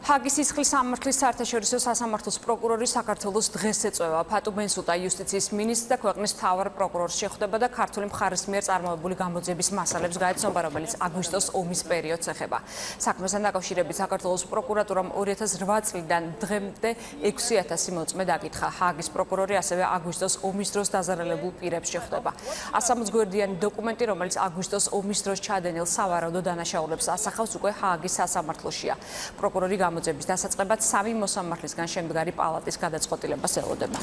ჰაგის სისხლის სამართლის საერთაშორისო სასამართლოს პროკურორი საქართველოს დღეს ეწვევა. ფატუ ბენსუტა იუსტიციის მინისტრს და ქვეყნის მთავარ პროკურორს შეხვდება და ქართული მხარის მიერ წარმოებული გამოძიების მასალებს გაეცნობა, რომელიც აგვისტოს ომის პერიოდს ეხება. საქმესთან დაკავშირებით საქართველოს პროკურატურამ 2008 წლიდან დღემდე 6000 მოწმე დაკითხა. ჰაგის პროკურორი ასევე აგვისტოს ომის დროს დაზარალებულ პირებს შეხვდება. 160 გვერდიანი დოკუმენტი, რომელიც აგვისტოს ომის დროს ჩადენილ სავარაუდო დანაშაულებს ასახავს, უკვე ჰაგის სასამართლოშია. პროკურორი გამოძიების დასაწყებად 3 მოსამართლისგან შემდგარი პალატის გადაწყვეტილებას ელოდება.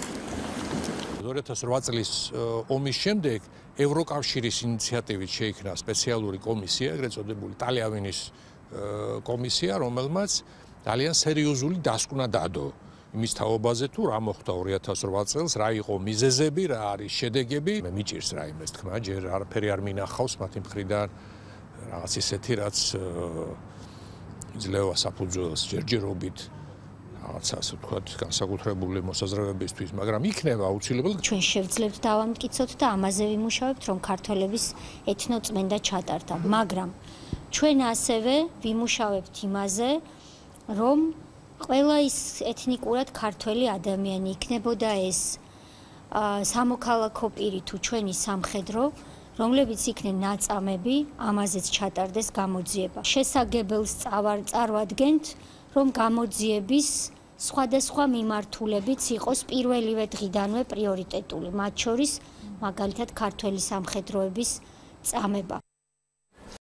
2008 წლის ომის შემდეგ ევროკავშირის ინიციატივით შეიქმნა სპეციალური კომისია, ეგრეთ წოდებული ტალიავინის კომისია, რომელმაც ძალიან სერიოზული დასკვნა დადო იმის თაობაზე, თუ რა მოხდა 2008 წელს, რა იყო მიზეზები, რა არის შედეგები. მე მიჭირს რაიმეს თქმა, ჯერ არაფერი არ მინახავს მათი მხრიდან, რაღაც ისეთი, რაც იძლევა საფუძველს ჯერჯერობით რაღაცა ასე ვთქვათ, განსაკუთრებული მოსაზრებებისთვის, მაგრამ იქნება აუცილებლად. ჩვენ შევძლებთ დავამტკიცოთ და ამაზე ვიმუშავებთ, რომ ქართველების ეთნოწმენდა ჩატარდა, მაგრამ ჩვენ ასევე ვიმუშავებთ იმაზე, რომ ყველა ის ეთნიკურად ქართველი ადამიანი იქნებოდა ეს სამოქალაქო პირი თუ ჩვენი სამხედრო, რომლებიც იქნენ ნაწამები, ამაზეც ჩატარდეს გამოძიება. შესაგებელს წარვადგენთ, რომ გამოძიების სხვადასხვა მიმართულებიც იყოს პირველივე დღიდანვე პრიორიტეტული, მათ შორის მაგალითად ქართველი სამხედროების წამება.